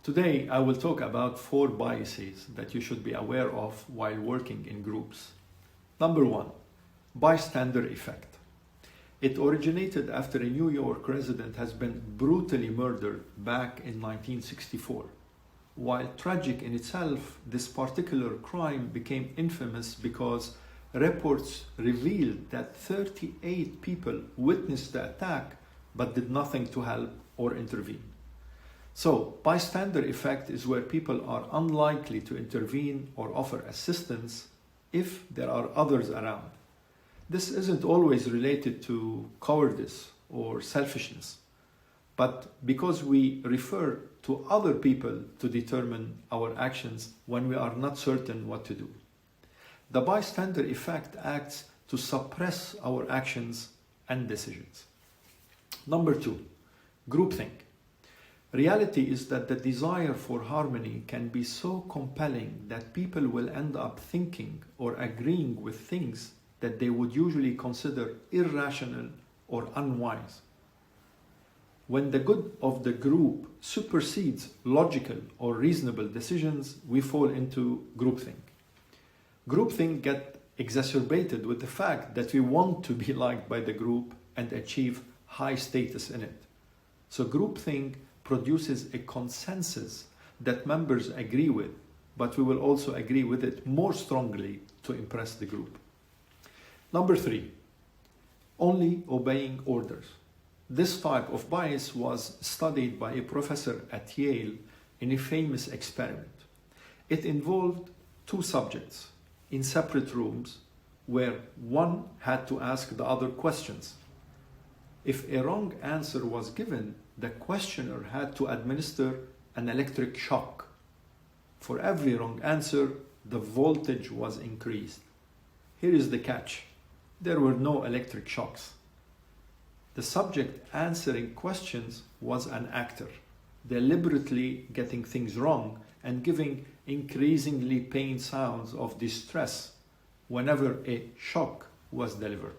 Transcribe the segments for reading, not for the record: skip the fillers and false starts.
Today, I will talk about 4 biases that you should be aware of while working in groups. Number 1, bystander effect. It originated after a New York resident has been brutally murdered back in 1964. While tragic in itself, this particular crime became infamous because reports revealed that 38 people witnessed the attack but did nothing to help or intervene. So, bystander effect is where people are unlikely to intervene or offer assistance if there are others around. This isn't always related to cowardice or selfishness, but because we refer to other people to determine our actions when we are not certain what to do. The bystander effect acts to suppress our actions and decisions. Number 2, groupthink. Reality is that the desire for harmony can be so compelling that people will end up thinking or agreeing with things that they would usually consider irrational or unwise. When the good of the group supersedes logical or reasonable decisions, we fall into groupthink. Groupthink gets exacerbated with the fact that we want to be liked by the group and achieve high status in it. So groupthink produces a consensus that members agree with, but we will also agree with it more strongly to impress the group. Number 3, only obeying orders. This type of bias was studied by a professor at Yale in a famous experiment. It involved 2 subjects in separate rooms where one had to ask the other questions. If a wrong answer was given, the questioner had to administer an electric shock. For every wrong answer, the voltage was increased. Here is the catch. There were no electric shocks. The subject answering questions was an actor, deliberately getting things wrong and giving increasingly pain sounds of distress whenever a shock was delivered.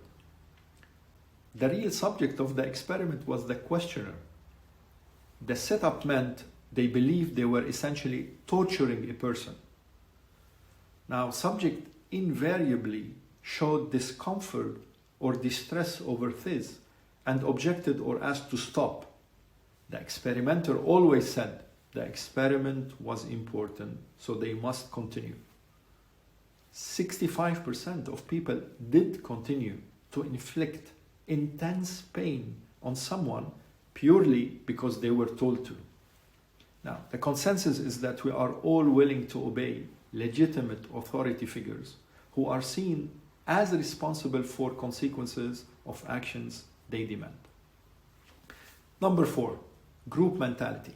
The real subject of the experiment was the questioner. The setup meant they believed they were essentially torturing a person. Now, subject invariably showed discomfort or distress over this and objected or asked to stop. The experimenter always said the experiment was important, so they must continue. 65% of people did continue to inflict intense pain on someone purely because they were told to. Now, the consensus is that we are all willing to obey legitimate authority figures who are seen as responsible for consequences of actions they demand. Number 4, group mentality.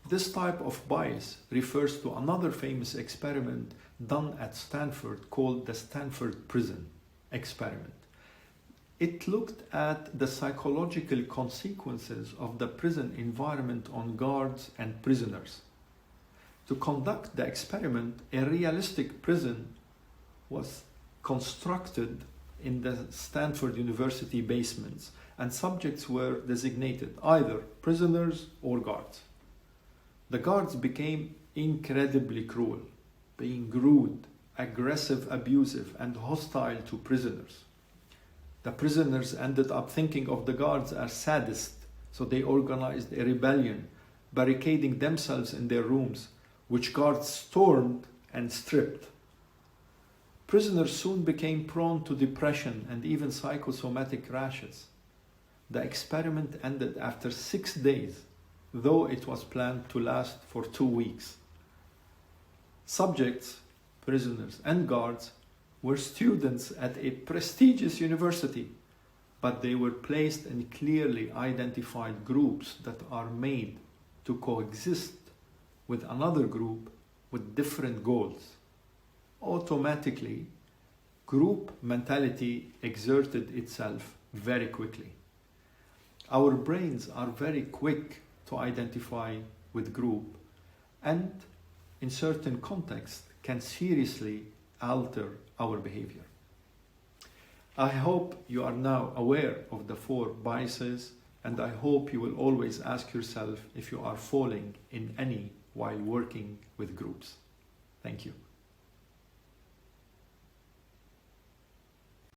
This type of bias refers to another famous experiment done at Stanford called the Stanford Prison Experiment. It looked at the psychological consequences of the prison environment on guards and prisoners. To conduct the experiment, a realistic prison was constructed in the Stanford University basements, and subjects were designated either prisoners or guards. The guards became incredibly cruel, being rude, aggressive, abusive, and hostile to prisoners. The prisoners ended up thinking of the guards as sadists, so they organized a rebellion, barricading themselves in their rooms, which guards stormed and stripped. Prisoners soon became prone to depression and even psychosomatic rashes. The experiment ended after 6 days, though it was planned to last for 2 weeks. Subjects, prisoners, and guards were students at a prestigious university, but they were placed in clearly identified groups that are made to coexist with another group with different goals. Automatically, group mentality exerted itself very quickly. Our brains are very quick to identify with group and, in certain contexts, can seriously alter our behavior. I hope you are now aware of the 4 biases and I hope you will always ask yourself if you are falling in any while working with groups. Thank you.